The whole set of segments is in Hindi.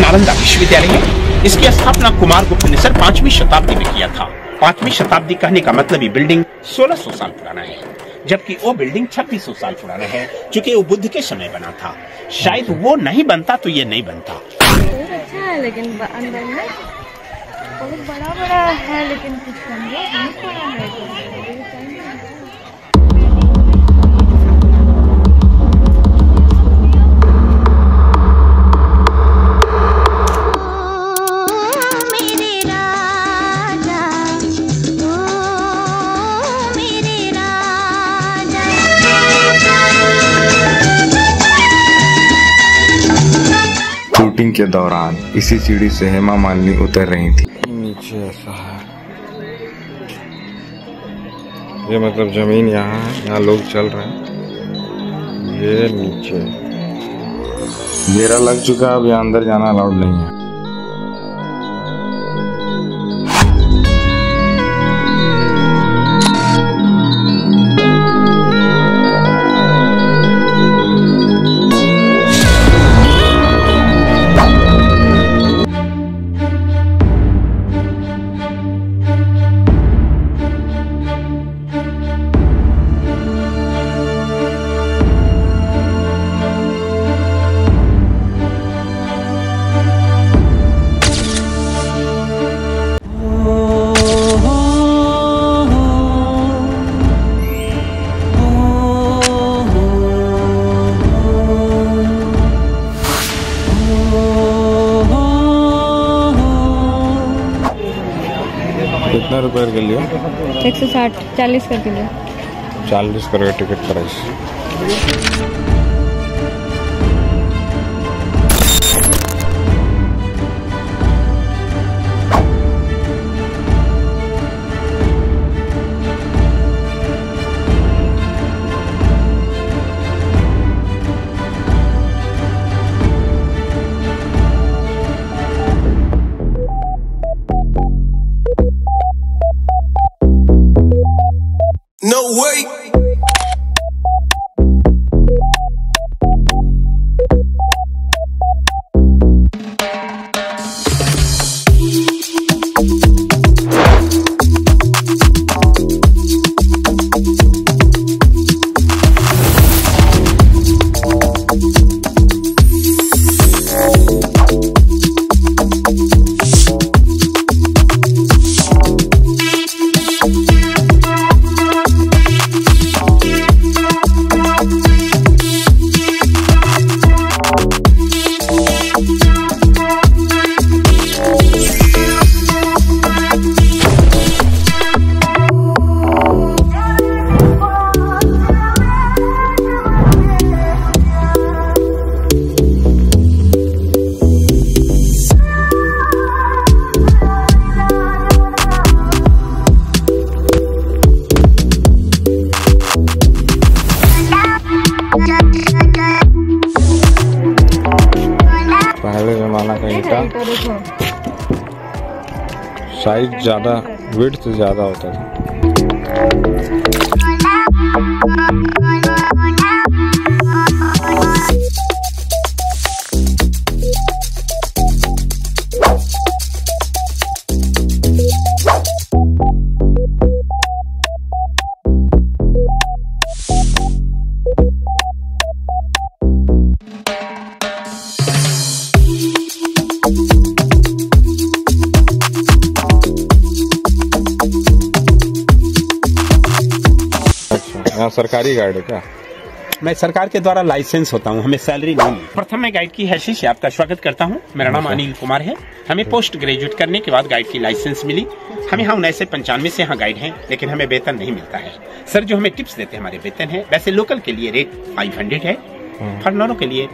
नालंदा विश्वविद्यालय है। इसकी स्थापना कुमार गुप्त ने 5वीं शताब्दी में किया था। 5वीं शताब्दी कहने का मतलब ये बिल्डिंग 1600 साल पुराना है, जबकि वो बिल्डिंग 2600 साल पुराना है, क्योंकि वो बुद्ध के समय बना था। शायद वो नहीं बनता तो ये नहीं बनता। बहुत अच्छा है, लेकिन अंदर में बहुत बड़ा बड़ा है, लेकिन कुछ नहीं पड़ा है। शूटिंग के दौरान इसी सीढ़ी से हेमा मालिनी उतर रही थी। नीचे ऐसा है, ये मतलब जमीन यहाँ है, यहाँ लोग चल रहे हैं। ये नीचे घेरा लग चुका है, अब यहाँ अंदर जाना अलाउड नहीं है। कितना रुपए के लिए? 160, 40 करके लिए। 40 करके टिकट प्राइस। No way. पहले जमाना का ईंटा साइज ज्यादा, विड्थ ज्यादा होता था। यहाँ सरकारी गाइड है क्या? मैं सरकार के द्वारा लाइसेंस होता हूँ, हमें सैलरी नहीं मिलती। प्रथम मैं गाइड की हैसियत से आपका स्वागत करता हूँ। मेरा नाम अनिल कुमार है। हमें पोस्ट ग्रेजुएट करने के बाद गाइड की लाइसेंस मिली। हम यहाँ 1995 से यहाँ गाइड हैं, लेकिन हमें वेतन नहीं मिलता है। सर जो हमें टिप्स देते हैं हमारे वेतन है। वैसे लोकल के लिए रेट 500 है, फॉरेनरों के लिए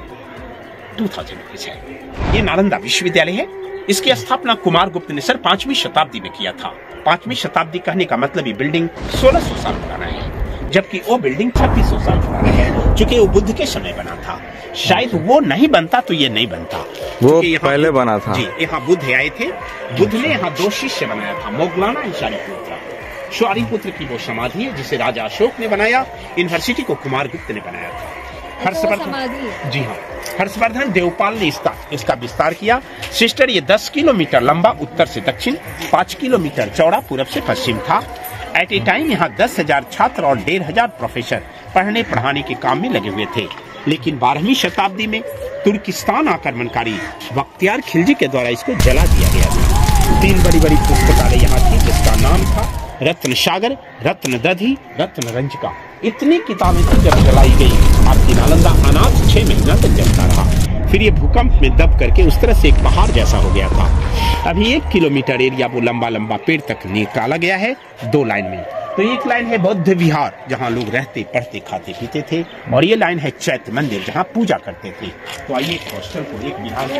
2000 रुपीज है। ये नालंदा विश्वविद्यालय है। इसकी स्थापना कुमार गुप्त ने 5वीं शताब्दी में किया था। 5वीं शताब्दी कहने का मतलब ये बिल्डिंग 1600 साल पुराना है, जबकि वो बिल्डिंग 2600 साल पुराना है, क्योंकि वो बुद्ध के समय बना था। शायद वो नहीं बनता तो ये नहीं बनता। वो पहले बना था। जी, यहाँ बुद्ध आए थे। बुद्ध ने यहाँ 2 शिष्य बनाया था, मोगलाना और शालिपुत्र। शालिपुत्र की वो समाधि है जिसे राजा अशोक ने बनाया। यूनिवर्सिटी को कुमार गुप्त ने बनाया था। हर्षवर्धन, समाधि है। जी हाँ, हर्षवर्धन देवपाल ने इसका विस्तार किया। सिस्टर, ये 10 किलोमीटर लंबा उत्तर से दक्षिण, 5 किलोमीटर चौड़ा पूरब से पश्चिम था। एट ए टाइम यहाँ 10,000 छात्र और 1,500 प्रोफेसर पढ़ने पढ़ाने के काम में लगे हुए थे। लेकिन 12वीं शताब्दी में तुर्किस्तान आक्रमणकारी बख्तियार खिलजी के द्वारा इसको जला दिया गया था। 3 बड़ी बड़ी पुस्तकालय यहाँ थी, जिसका नाम था रत्न सागर, रत्न दधी, रत्न रंजका। इतनी किताबें जब जलाई गई, आपकी नालंदा अनाथ 6 महीना तक जलता रहा। फिर ये भूकंप में दब करके उस तरह से एक पहाड़ जैसा हो गया था। अभी 1 किलोमीटर एरिया वो लंबा लंबा पेड़ तक निकाला गया है 2 लाइन में। तो एक लाइन है बौद्ध विहार, जहाँ लोग रहते पढ़ते खाते पीते थे, और ये लाइन है चैत्य मंदिर, जहाँ पूजा करते थे। तो आइए हॉस्टल को एक विहार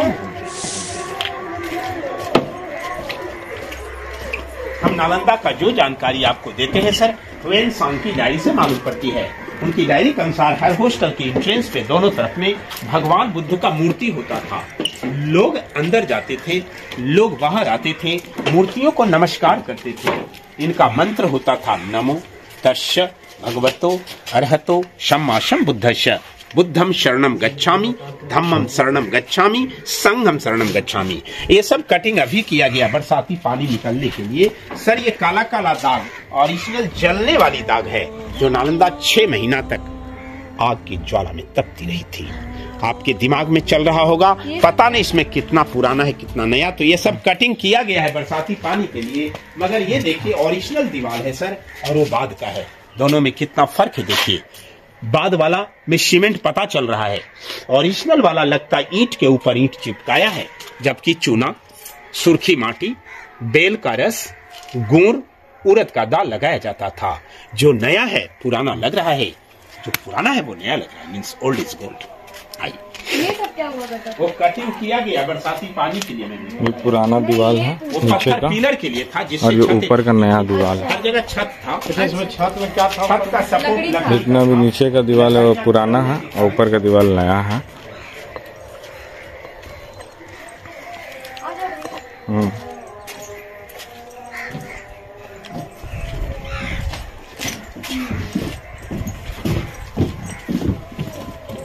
हम नालंदा का जो जानकारी आपको देते हैं सर, ह्वेन सांग की डायरी से मालूम पड़ती है। उनकी डायरी के अनुसार हर हॉस्टल के एंट्रेंस पे दोनों तरफ में भगवान बुद्ध का मूर्ति होता था। लोग अंदर जाते थे, लोग बाहर आते थे, मूर्तियों को नमस्कार करते थे। इनका मंत्र होता था नमो तस्य भगवतो अरहतो सम्मा सम्बुद्धस्य, बुद्धम शरणम गच्छामि, धम्मम शरणम गच्छामि, संघम शरणम गच्छामि। ये सब कटिंग अभी किया गया बरसाती पानी निकलने के लिए। सर, ये काला काला दाग ओरिजिनल जलने वाली दाग है, जो नालंदा 6 महीना तक आग की ज्वाला में तपती रही थी। आपके दिमाग में चल रहा होगा, पता नहीं इसमें कितना पुराना है कितना नया। तो ये सब कटिंग किया गया है बरसाती पानी के लिए, मगर ये देखिए ओरिजिनल दीवार है सर, और वो बाद का है। दोनों में कितना फर्क है देखिए। बाद वाला में सीमेंट पता चल रहा है, ओरिजिनल वाला लगता है ईंट के ऊपर ईंट चिपकाया है, जबकि चूना, सुर्खी माटी, बेल का रस, गुड़, उड़द का दाल लगाया जाता था। जो नया है पुराना लग रहा है, जो पुराना है वो नया लग रहा है, मीन्स ओल्ड इज गोल्ड। ये सब क्या हुआ था? वो कटिंग किया गया बरसाती पानी के लिए। मैंने ये पुराना दीवार है वो नीचे पत्थर का, पिलर के लिए था, जिससे और ये छत- ऊपर का नया दीवार है। हर जगह छत था। इसमें छत में क्या था? छत का सपोर्ट लकड़ी जितना भी नीचे का दीवार है वो पुराना है, और ऊपर का दीवार नया है।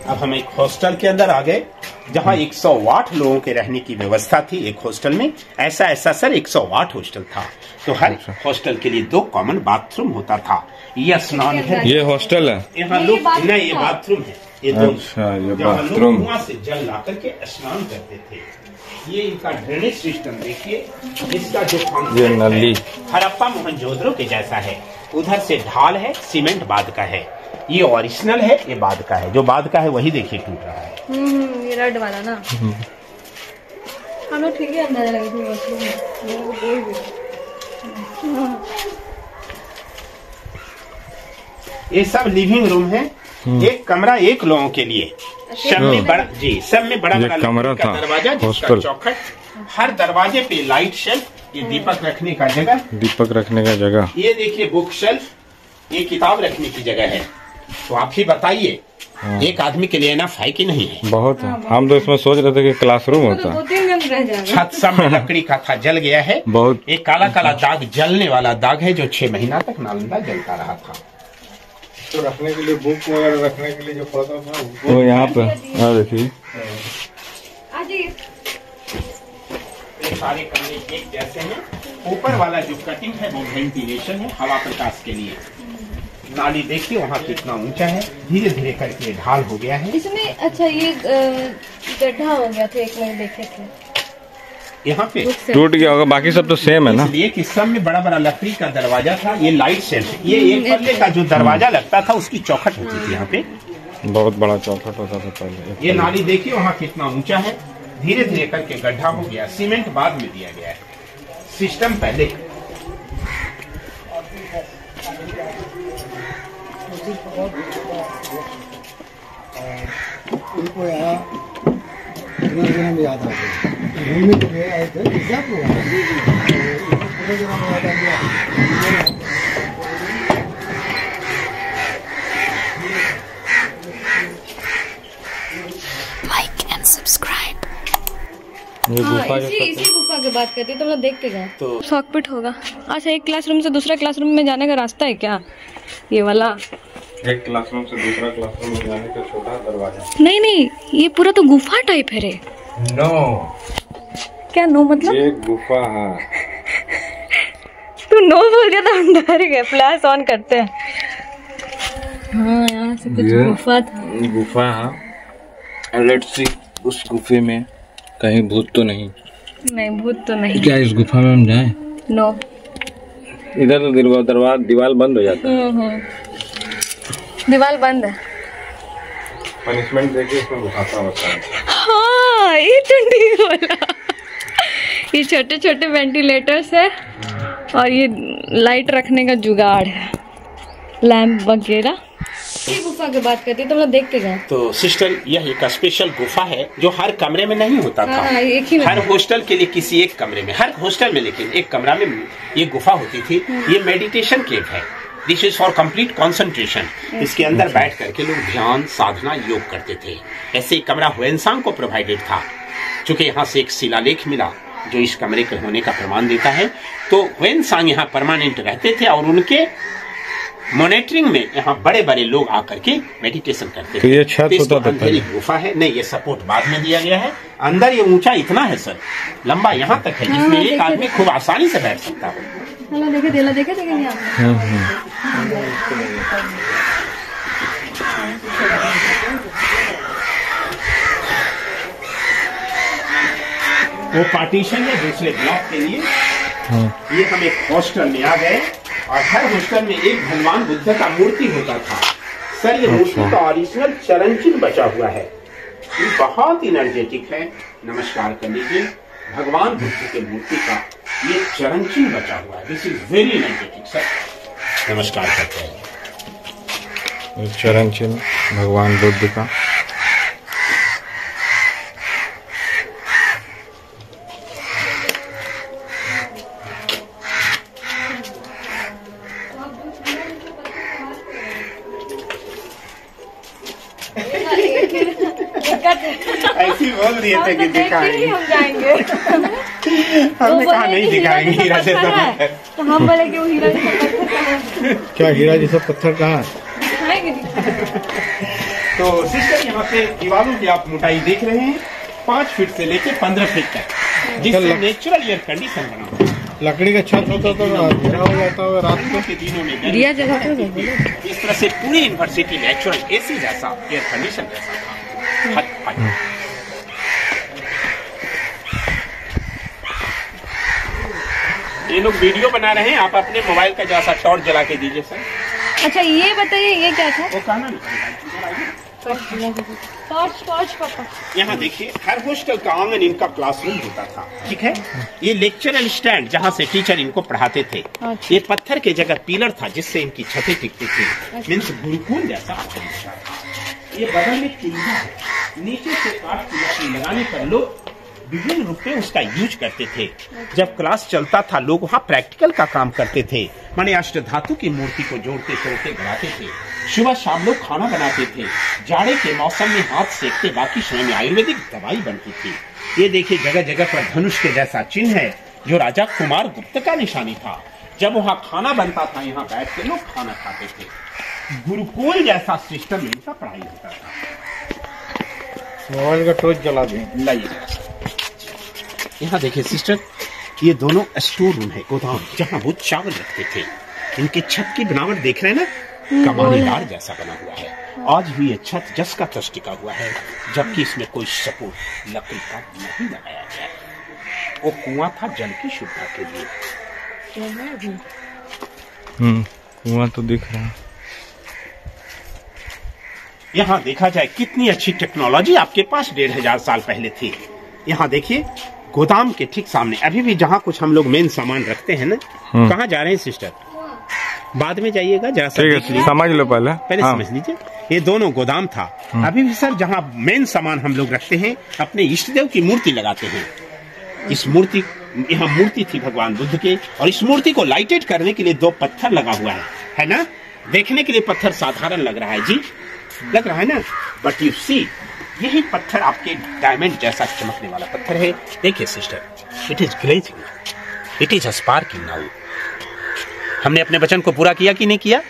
अब हम एक हॉस्टल के अंदर आ गए, जहां 108 लोगों के रहने की व्यवस्था थी एक हॉस्टल में। ऐसा सर 108 हॉस्टल था। तो हर हॉस्टल के लिए 2 कॉमन बाथरूम होता था। ये स्नान है, ये हॉस्टल है। यहाँ लोग नहीं, ये बाथरूम है। ये दो अच्छा, ये जहाँ लोग बाथरूम। कुआं से जल ला करके स्नान करते थे। ये इनका ड्रेनेज सिस्टम देखिए, इसका जो फंक्शन ये नली हड़प्पा मोहनजोदड़ो के जैसा है। उधर से ढाल है, सीमेंट बाद का है। ये ओरिजिनल है, ये बाद का है। जो बाद का है वही देखिए टूट रहा है। ये रेड वाला ना। हम लोग ठीक है अंदाजा लगे थे वॉशरूम में, वो बोल भी। ये सब लिविंग रूम है। एक कमरा 1 लोगों के लिए। सब में बड़ा, जी, सब में बड़ा ये बड़ा कमरा लकड़ी का था, दरवाजा, जिसका हॉस्टल। चौखट, हर दरवाजे पे लाइट शेल्फ, ये दीपक रखने का जगह, दीपक रखने का जगह। ये देखिए बुक शेल्फ, ये किताब रखने की जगह है। तो आप ही बताइए, एक आदमी के लिए इनफ है कि नहीं है? बहुत है। हम तो इसमें सोच रहे थे कि क्लासरूम होता है। 2-3 दिन रह जाएगा। छत सब में लकड़ी का था, जल गया है। बहुत। एक काला काला दाग, जलने वाला दाग है, जो 6 महीना तक नालंदा जलता रहा था। तो रखने के लिए बुक वगैरह रखने के लिए जो पौधा था वो यहाँ पे देखिए, आ जाइए। ये सारे कमरे एक जैसे हैं। ऊपर वाला जो कटिंग है वो वेंटिलेशन है, हवा प्रकाश के लिए। नाली देखिए वहाँ कितना ऊंचा है, धीरे धीरे करके ढाल हो गया है। इसमें अच्छा ये गड्ढा हो गया था, एक मैंने देखे थे। यहाँ पे टूट गया होगा, बाकी सब तो सेम है ना। इसलिए कि सब में बड़ा बड़ा लकड़ी का दरवाजा था। ये लाइट शेल्फ, ये एक पल्ले का जो दरवाजा लगता था उसकी चौखट होती थी यहाँ पे। बहुत बड़ा चौखट होता था पहले। ये नाली देखिए वहाँ कितना ऊंचा है, धीरे धीरे करके गड्ढा हो गया। सीमेंट बाद में दिया गया है, सिस्टम पहले। उनको यहाँ हम याद आ गए, घूमने के लिए आए थे, क्या प्रोग्राम Like and subscribe. ये हाँ, गुफा इसी गुफा की बात करती है, तो हम लोग देख के गए। तो सॉकपिट होगा। अच्छा, एक क्लासरूम से दूसरा क्लासरूम में जाने का रास्ता है क्या? ये वाला एक क्लासरूम से दूसरा क्लासरूम में जाने का छोटा दरवाजा। नहीं नहीं, ये पूरा तो गुफा टाइप है रे। नो, क्या नो मतलब? ये गुफा है। तू नो बोल दिया तो हम डर गए। फ्लैश ऑन करते हैं। हाँ, यहाँ से कुछ गुफा था। गुफा है। लेट्स सी उस गुफे में कहीं भूत तो नहीं। नहीं, भूत तो नहीं। क्या इस गुफा में हम जाएं? नो। इधर तो दीवार बंद हो जाता है। दीवार बंद है। पनिशमेंट देके इसमें घुसाता होता है। हाँ, ये तो ठीक बोला। ये छोटे छोटे वेंटिलेटर्स है और ये लाइट रखने का जुगाड़ है, लैंप वगैरह। ये गुफा की बात करती है तो हम देख के गए। तो सिस्टर, यह एक स्पेशल गुफा है जो हर कमरे में नहीं होता था। हाँ, एक ही में। हर हॉस्टल के लिए किसी एक कमरे में, हर हॉस्टल में लेकिन एक कमरा में ये गुफा होती थी। ये मेडिटेशन केव है। This is for complete concentration. इसके अंदर बैठ करके लोग ध्यान, साधना, योग करते थे। ऐसे एक कमरा ह्वेनसांग को प्रोवाइडेड था। चूंकि यहाँ से एक शिलालेख मिला जो इस कमरे के होने का प्रमाण देता है, तो ह्वेनसांग यहाँ परमानेंट रहते थे और उनके मॉनिटरिंग में यहाँ बड़े बड़े लोग आकर के मेडिटेशन करते तो थे। ये छत होता था अंधेरी गुफा है। नहीं, ये सपोर्ट बाद में दिया गया है। अंदर ये ऊंचा इतना है सर, लंबा यहाँ तक है जिसमें एक आदमी खूब आसानी से बैठ सकता है। हेलो, देखे वो पार्टीशन है दूसरे ब्लॉक के लिए। ये हम एक हॉस्टल में आ गए और हर हॉस्टल में एक भगवान बुद्ध का मूर्ति होता था। सर, ये मूर्ति का ओरिजिनल चरण चिन्ह बचा हुआ है। ये बहुत इनर्जेटिक है। नमस्कार कर लीजिए। भगवान बुद्ध के मूर्ति का ये चरण चिन्ह बचा हुआ है। This is very energetic sir. नमस्कार करते हैं। चरण चिन्ह भगवान बुद्ध का। ऐसी बोल रही थे कि दिखाएंगे, हम जाएंगे। हमने कहा नहीं दिखाएंगे हीरा जैसा पत्थर। तो हम बोले कि वो हीरा जैसा पत्थर कहाँ है? क्या हीरा जैसा पत्थर कहाँ? दिखाएंगे। तो सिस्टर, यहाँ पे दीवारों की आप मोटाई देख रहे हैं 5 फीट से लेके 15 फीट तक, जिससे नेचुरल एयर कंडीशन बना हुआ है। लकड़ी का छत होता तो अंधेरा हो जाता है रात को। के दिनों में दिया जगह तो इस तरह से पूरी यूनिवर्सिटी नेचुरल एसी जैसा, एयर कंडीशन जैसा था। ये लोग वीडियो बना रहे हैं। आप अपने मोबाइल का जैसा टॉर्च जला के दीजिए सर। अच्छा, ये बताइए ये क्या था? वो कहना नहीं। टॉर्च पापा। यहाँ देखिए, हर हॉस्टल का आंगन इनका क्लासरूम होता था। ठीक है, ये लेक्चरल स्टैंड जहाँ से टीचर इनको पढ़ाते थे। अच्छा। ये पत्थर के जगह पिलर था जिससे इनकी छतें टिकती थी। मीन्स गुरुकुल जैसा। ये बगल में चूल्हा है। नीचे से काठ की लकड़ी लगाने पर लोग विभिन्न रूप में उसका यूज करते थे। जब क्लास चलता था लोग वहाँ प्रैक्टिकल का काम करते थे। माने अष्टधातु की मूर्ति को जोड़ते तोड़ते बनाते थे। सुबह शाम लोग खाना बनाते थे। जाड़े के मौसम में हाथ सेकते, बाकी समय में आयुर्वेदिक दवाई बनती थी। ये देखिए, जगह जगह पर धनुष के जैसा चिन्ह है जो राजा कुमार गुप्त का निशानी था। जब वहाँ खाना बनता था, यहाँ बैठ के लोग खाना खाते थे। गुरुकुल जैसा सिस्टम इनका पढ़ाई होता था। मोबाइल का टॉर्च जला दें। लाइए, यहाँ देखिए सिस्टर, ये दोनों स्टोर रूम है, गोदाम, जहाँ वो चावल रखते थे। इनके छत की बनावट देख रहे हैं ना, कमानीदार जैसा बना हुआ है। आज भी ये छत जस का तस टिका हुआ है, जबकि इसमें कोई सपोर्ट लकड़ी का नहीं लगाया गया है। वो कुआं था जल की शुद्धता के लिए। कुआं तो दिख रहा है। यहाँ देखा जाए कितनी अच्छी टेक्नोलॉजी आपके पास 1500 साल पहले थी। यहाँ देखिए, गोदाम के ठीक सामने अभी भी जहाँ कुछ हम लोग मेन सामान रखते हैं ना। कहाँ जा रहे हैं सिस्टर? बाद में जाइएगा, जरा समझ लो पहले समझ लीजिए। ये दोनों गोदाम था। अभी भी सर जहाँ मेन सामान हम लोग रखते हैं, अपने इष्ट देव की मूर्ति लगाते हैं। इस मूर्ति, यहाँ मूर्ति थी भगवान बुद्ध के, और इस मूर्ति को लाइटेड करने के लिए 2 पत्थर लगा हुआ है ना। देखने के लिए पत्थर साधारण लग रहा है जी, लग रहा है ना, बट यू सी, यही पत्थर आपके डायमंड जैसा चमकने वाला पत्थर है। देखिए sister, it is glazing, it is sparking now. हमने अपने वचन को पूरा किया कि नहीं किया?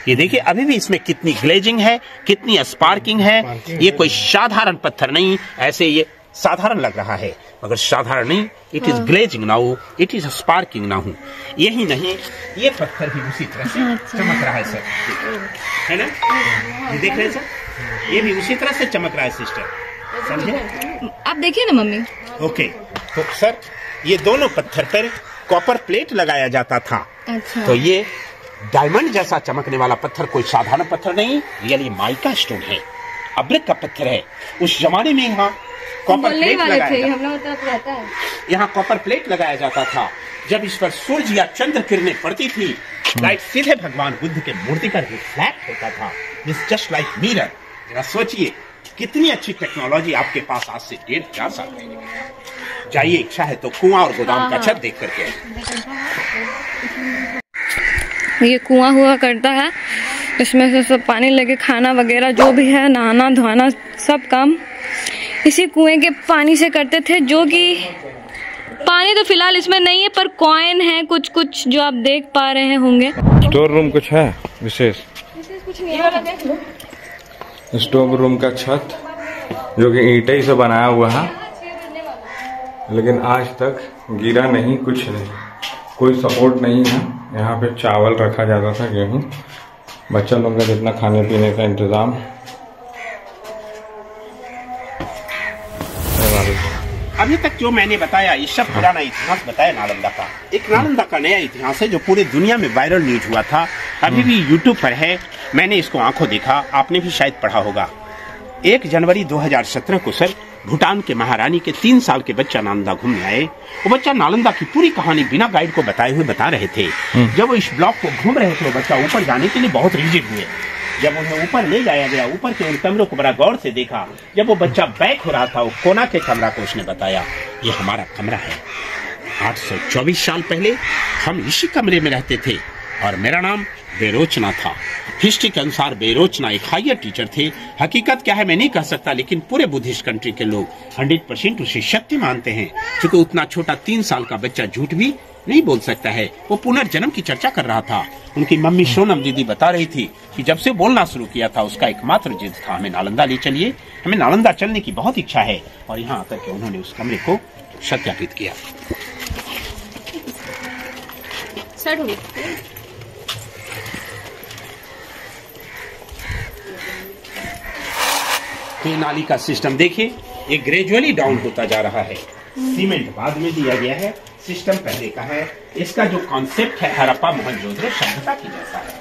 ये देखिए अभी भी इसमें कितनी ग्लेजिंग है, कितनी स्पार्किंग है। ये कोई साधारण पत्थर नहीं, ऐसे ये साधारण लग रहा है मगर साधारण नहीं, it is glazing now, it is sparking now. यही नहीं, ये पत्थर भी उसी तरह से चमक रहा है सर, है ना? ये देख रहे हैं सर, ये भी उसी तरह से चमक रहा है सिस्टर, समझे? आप देखिए ना मम्मी। ओके, तो सर ये दोनों पत्थर पर कॉपर प्लेट लगाया जाता था। अच्छा। तो ये डायमंड जैसा चमकने वाला पत्थर कोई साधारण पत्थर नहीं, रियली माइका स्टोन है, अब्रिक का पत्थर है। उस जमाने में यहाँ कॉपर प्लेट यहाँ कॉपर प्लेट लगाया जाता था। जब इस पर सूर्य या चंद्र किरणें पड़ती थी, लाइट सीधे भगवान बुद्ध के मूर्ति पर रिफ्लेक्ट होता था, दिस जस्ट लाइक मिरर। जरा सोचिए कितनी अच्छी टेक्नोलॉजी आपके पास आज से 1500 साल पहले। जाइए, इच्छा है तो कुआं और गोदाम का छत देख करके। ये कुआं हुआ करता है, इसमें से सब पानी लेके खाना वगैरह जो भी है, नहाना धोना सब काम इसी कुएं के पानी से करते थे। जो कि पानी तो फिलहाल इसमें नहीं है, पर कॉइन है कुछ कुछ जो आप देख पा रहे होंगे। स्टोर रूम कुछ है विशेष? कुछ नहीं है। स्टोर रूम का छत जो कि ईंटे ही से बनाया हुआ है, लेकिन आज तक गिरा नहीं, कुछ नहीं, कोई सपोर्ट नहीं है। यहाँ पे चावल रखा जाता था, गेहूँ, बच्चा लोग का जितना खाने पीने का इंतजाम। अभी तक जो मैंने बताया ये सब पुराना इतिहास बताया नालंदा का। एक नालंदा का नया इतिहास है जो पूरे दुनिया में वायरल न्यूज हुआ था, अभी भी यूट्यूब पर है, मैंने इसको आंखों देखा, आपने भी शायद पढ़ा होगा। 1 जनवरी 2017 को सर भूटान के महारानी के 3 साल के बच्चा नालंदा घूमने आए। वो बच्चा नालंदा की पूरी कहानी बिना गाइड को बताए हुए बता रहे थे। जब वो इस ब्लॉक को घूम रहे थे, वो बच्चा ऊपर जाने के लिए बहुत रिजिड हुए। जब उन्हें ऊपर ले जाया गया, ऊपर के उन कमरों को बड़ा गौर से देखा। जब वो बच्चा बैक हो रहा था, वो कोना के कमरा को उसने बताया, ये हमारा कमरा है। 824 साल पहले हम इसी कमरे में रहते थे और मेरा नाम बेरोचना था। हिस्ट्री के अनुसार बेरोचना एक हायर टीचर थे। हकीकत क्या है मैं नहीं कह सकता, लेकिन पूरे बुद्धिस्ट कंट्री के लोग 100% उसे शक्ति मानते हैं, क्योंकि उतना छोटा 3 साल का बच्चा झूठ भी नहीं बोल सकता है। वो पुनर्जन्म की चर्चा कर रहा था। उनकी मम्मी सोनम दीदी बता रही थी कि जब से बोलना शुरू किया था, उसका एकमात्र जिद था, हमें नालंदा ले चलिए, हमें नालंदा चलने की बहुत इच्छा है। और यहाँ आकर के उन्होंने उस कमरे को सत्यापित किया। तो नाली का सिस्टम देखिए, ये ग्रेजुअली डाउन होता जा रहा है। सीमेंट बाद में दिया गया है, सिस्टम पहले का है। इसका जो कॉन्सेप्ट है हड़प्पा मोहनजोदड़ो सभ्यता की जैसा है।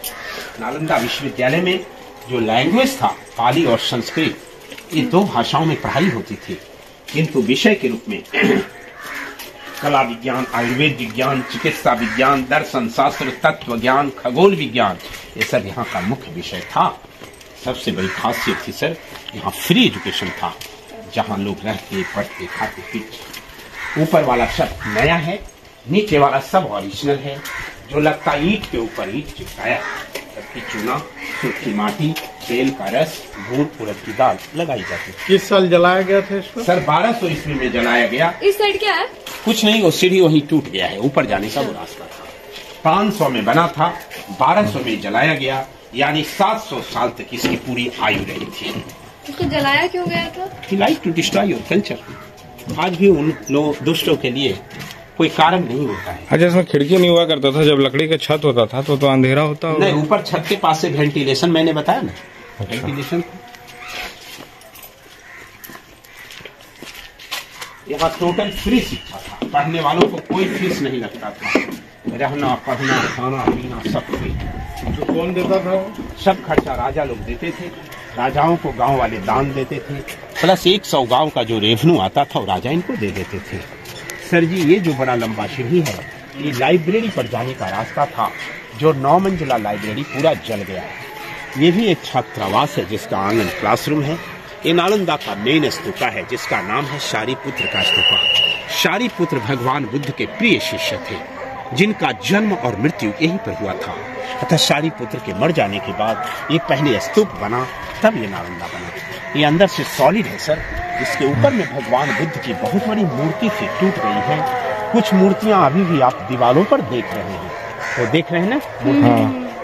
नालंदा विश्वविद्यालय में जो लैंग्वेज था, पाली और संस्कृत, ये 2 भाषाओं में पढ़ाई होती थी, किंतु विषय के रूप में कला विज्ञान, आयुर्वेद विज्ञान, चिकित्सा विज्ञान, दर्शन शास्त्र, तत्व ज्ञान, खगोल विज्ञान, ये सब यहाँ का मुख्य विषय था। सबसे बड़ी खासियत थी सर, यहाँ फ्री एजुकेशन था, जहाँ लोग रहते, पढ़ते, खाते, पीते। ऊपर वाला सब नया है, नीचे वाला सब ओरिजिनल है। जो लगता ईंट के ऊपर ईंट चिपकाया, सबकी चूना, सूखी माटी, तेल का रस, गुड़, उड़द की दाल लगाई जाती है। किस साल जलाया गया था इसको? सर 1200 ईस्वी में जलाया गया। इस साइड क्या है? कुछ नहीं, वो सीढ़ी वहीं टूट गया है, ऊपर जाने का वो रास्ता था। 500 में बना था, 1200 में जलाया गया, यानी 700 साल तक इसकी पूरी आयु रही थी। इसको जलाया क्यों गया था? He like to destroy your culture। आज भी उन लोग दुष्टों के लिए कोई कारण नहीं होता है। अच्छा, इसमें खिड़की नहीं हुआ करता था, जब लकड़ी का छत होता था तो अंधेरा होता होगा? नहीं, ऊपर छत के पास से वेंटिलेशन, मैंने बताया ना। अच्छा। वेंटिलेशन यहाँ टोटल फ्री शिक्षा था, पढ़ने वालों को कोई फीस नहीं लगता था। रहना, पढ़ना, खाना पीना सब फ्री। तो कौन देता था? सब खर्चा राजा लोग देते थे। राजाओं को गांव वाले दान देते थे, प्लस 100 गांव का जो रेवन्यू आता था वो राजा इनको दे देते थे। सर जी, ये जो बड़ा लंबा सीढ़ी है, ये लाइब्रेरी पर जाने का रास्ता था, जो 9 मंजिला लाइब्रेरी पूरा जल गया है। ये भी एक छात्रावास है जिसका आंगन क्लासरूम है। ये नालंदा का मेन स्तूपा है जिसका नाम है शारीपुत्र का स्तूपा। शारीपुत्र भगवान बुद्ध के प्रिय शिष्य थे, जिनका जन्म और मृत्यु यहीं पर हुआ था। अतः शारीपुत्र के मर जाने के बाद ये पहले स्तूप बना, तब ये नालंदा बना। ये अंदर से सॉलिड है सर। इसके ऊपर में भगवान बुद्ध की बहुत बड़ी मूर्ति थी, टूट गई है। कुछ मूर्तियां अभी भी आप दीवारों पर देख रहे हैं, तो देख रहे हैं ना।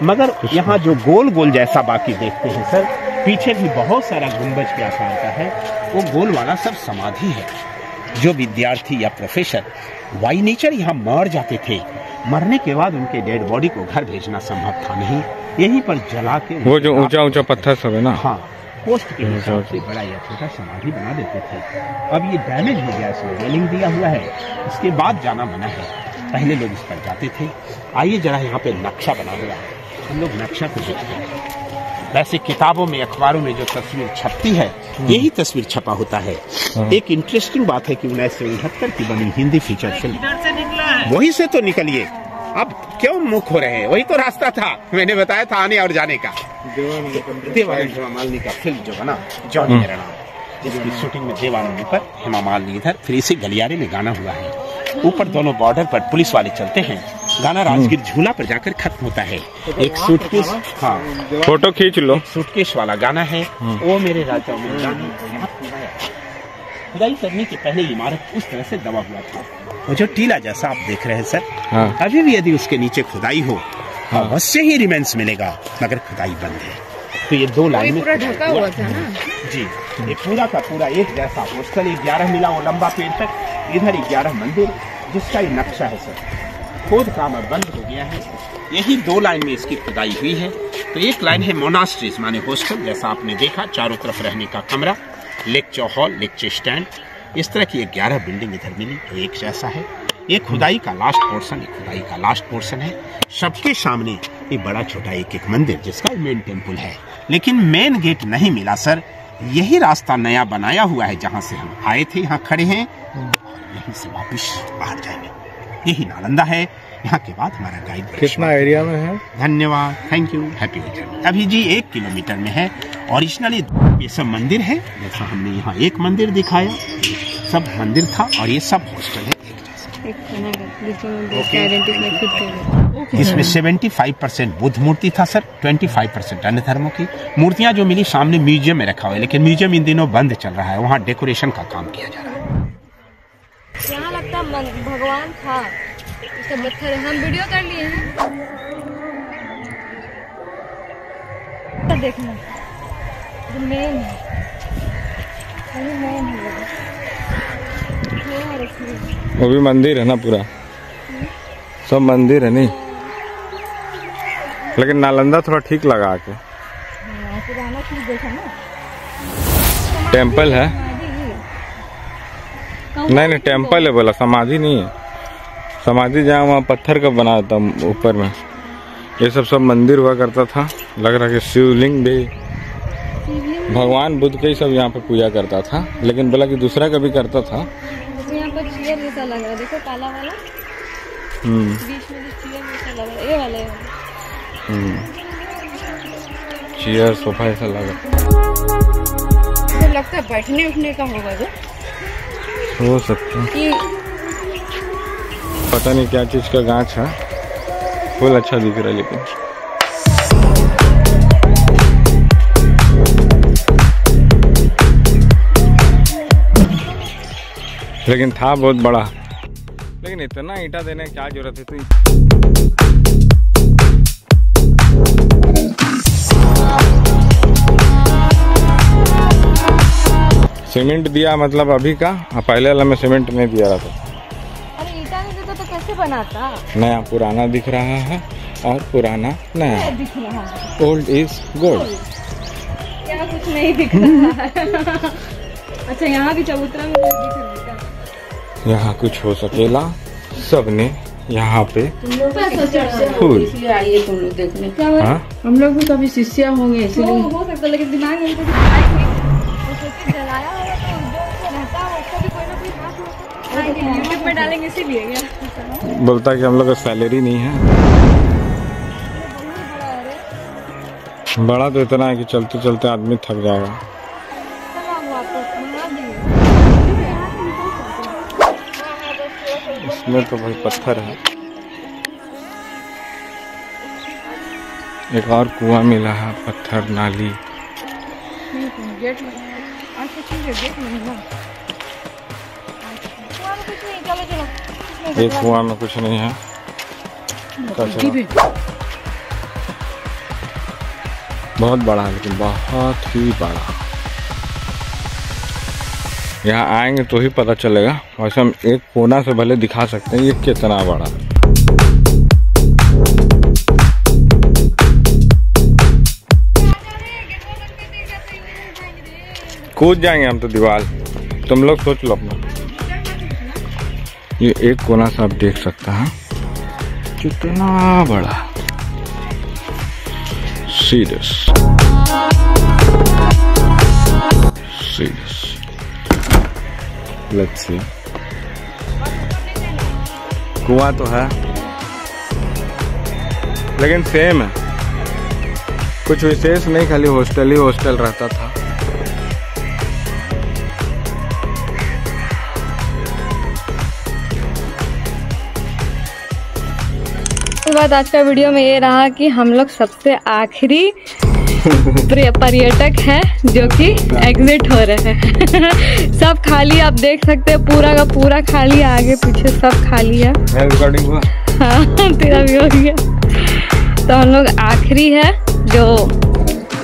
मगर यहाँ जो गोल गोल जैसा बाकी देखते हैं सर, पीछे भी बहुत सारा गुंबज के आकार का है, वो गोल वाला सब समाधि है। जो विद्यार्थी या प्रोफेसर बाई नेचर यहाँ मर जाते थे, मरने के बाद उनके डेड बॉडी को घर भेजना संभव था नहीं, यहीं पर जला के वो जो ऊंचा ऊंचा पत्थर सब है ना, हाँ, पोस्ट के हिसाब से बड़ा या छोटा समाधि बना देते थे। अब ये डैमेज हो गया, इसमें रेलिंग दिया हुआ है, इसके बाद जाना मना है, पहले लोग इस पर जाते थे। आइए जरा यहाँ पे नक्शा बना हुआ है, हम लोग नक्शा को देखते हैं। वैसे किताबों में, अखबारों में जो तस्वीर छपती है, यही तस्वीर छपा होता है। एक इंटरेस्टिंग बात है कि 1969 की बनी हिंदी फीचर फिल्म, वही से तो निकलिए, अब क्यों मुख हो रहे हैं, वही तो रास्ता था, मैंने बताया था आने और जाने का। देवानंद हेमा मालिनी का फिल्म जो बना जॉनी मेरा नाम, जिसकी शूटिंग में देवानंद पर, हेमा मालिनी इधर, फिर इसी गलियारे में गाना हुआ है। ऊपर दोनों बॉर्डर पर पुलिस वाले चलते हैं, गाना राजगीर झूला पर जाकर खत्म होता है। एक सूटकेस, हाँ, फोटो खींच लो, सूटकेस वाला गाना है, वो मेरे राजा में जानी। खुदाई करने के पहले इमारत उस तरह से दबा हुआ था, वो जो टीला जैसा आप देख रहे हैं सर, हाँ। अभी भी यदि उसके नीचे खुदाई हो, अवश्य ही रिमेंस मिलेगा, मगर खुदाई बंद है। तो ये दो लाइन में ढका हुआ था ना जी, ये पूरा का पूरा एक जैसा होस्टल, 11 मिला वो लंबा पेड़ तक, इधर 11 मंदिर, जिसका ये नक्शा है सर। खोद काम अब बंद हो गया है, यही दो लाइन में इसकी खुदाई हुई है। तो एक लाइन है मोनास्ट्रीज माने हॉस्टल, जैसा आपने देखा, चारों तरफ रहने का कमरा, लेक्चर हॉल, लेक्चर स्टैंड, इस तरह की 11 बिल्डिंग इधर मिली, तो एक जैसा है। ये खुदाई का लास्ट पोर्शन, ये खुदाई का लास्ट पोर्शन है। सबके सामने ये बड़ा छोटा एक एक मंदिर, जिसका मेन टेम्पल है, लेकिन मेन गेट नहीं मिला सर। यही रास्ता नया बनाया हुआ है, जहाँ से हम आए थे, यहाँ खड़े हैं, यहीं से वापस बाहर जाएंगे। यही नालंदा है, यहाँ के बाद हमारा गाइड कितना एरिया में है? धन्यवाद, थैंक यू, हैप्पी रिटर्न। अभी जी 1 किलोमीटर में है। ओरिजिनली ये सब मंदिर है, जैसा हमने यहाँ एक मंदिर दिखाया, सब मंदिर था, और ये सब हॉस्टल है एक जैसा। इसमें 75% बुद्ध मूर्ति था सर, 25% अन्य धर्मों की मूर्तियां जो मिली सामने म्यूजियम में रखा हुआ है, लेकिन म्यूजियम इन दिनों बंद चल रहा है, वहाँ डेकोरेशन का काम किया जा रहा है। यहाँ लगता भगवान था, इसका पत्थर हम वीडियो कर लिए हैं, तो देखना जो मेन है, मेन है वो भी मंदिर है ना, पूरा सब मंदिर है नहीं, लेकिन नालंदा थोड़ा ठीक लगा के। पुराना चीज देखा ना, टेम्पल है, नहीं टेम्पल है, बोला समाधि नहीं है। समाधि जहाँ वहाँ पत्थर का बना था ऊपर में, ये सब मंदिर हुआ करता था। लग रहा कि शिवलिंग भी, भगवान बुद्ध के ही सब यहाँ पे पूजा करता था, लेकिन बोला कि दूसरा का भी करता था। यहाँ पर चेयर जैसा लग रहा है, देखो काला वाला, बीच में जो चेयर जैसा लग रहा है, ये वाला चेयर सोफा ऐसा लगा, तो लगता है बैठने उठने का होगा जो, हो सकता है, कि पता नहीं क्या चीज का गाछ है, फूल अच्छा दिख रहा है, लेकिन था बहुत बड़ा, लेकिन इतना ईंटा देने की क्या जरूरत है? तो सीमेंट दिया मतलब अभी का, पहले वाला में सीमेंट नहीं दिया रहा था। अरे ईटा नहीं देता तो कैसे बनाता? नया पुराना दिख रहा है और पुराना नया दिख रहा है, ओल्ड इज गोल्ड। क्या कुछ नहीं दिख रहा है। अच्छा यहाँ भी चबूतरा में दिख रहा है, यहाँ कुछ हो सकेला, सबने यहाँ पे फूल, इसलिए आइए तुम लोग देखने। हाँ? हम लोग भी कभी शिष्य होंगे, इसलिए हो सकता है, लेकिन दिमाग में तो जलाया होगा तो जो रहता है उसका भी कोई ना कोई हाथ होगा। यूट्यूब में डालेंगे इसीलिए क्या बोलता है कि हम लोग का सैलरी नहीं है। बड़ा तो इतना है कि चलते चलते आदमी थक जाएगा। इसमें तो भाई पत्थर है। एक और कुआं मिला है, पत्थर नाली। गेट में अच्छा ठीक है, गेट में ना कुछ नहीं, चलो चलो। एक कुआं में कुछ नहीं है, बहुत बड़ा है, लेकिन बहुत ही बड़ा। यहाँ आएंगे तो ही पता चलेगा। वैसे हम एक कोना से भले दिखा सकते हैं ये कितना बड़ा। कूद जाएंगे हम तो दीवार। तुम लोग सोच लो अपना। ये एक कोना से आप देख सकते हैं कितना बड़ा। Serious let's see. कुआं तो है लेकिन सेम है, कुछ विशेष नहीं, खाली हॉस्टल ही हॉस्टल रहता था। बाद आज का वीडियो में ये रहा कि हम लोग सबसे आखिरी पर्यटक हैं जो कि एग्जिट हो रहे हैं। सब खाली, आप देख सकते हैं पूरा का पूरा खाली, आगे पीछे सब खाली है। रिकॉर्डिंग हुआ? हाँ, तेरा भी हो गया। तो हम लोग आखिरी है जो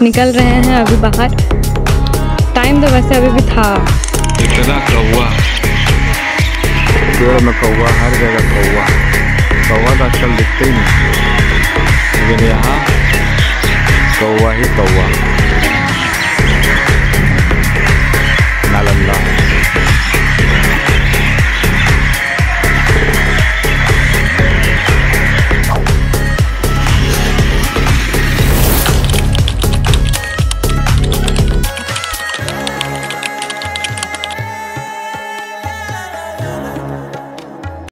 निकल रहे हैं अभी बाहर। टाइम तो वैसे अभी भी था। इतना कौवा, पेड़ में कौवा, हर जगह कौवा। कौवा तो आजकल दिखते ही नहीं, लेकिन यहाँ कौवा ही कौवा। नालंदा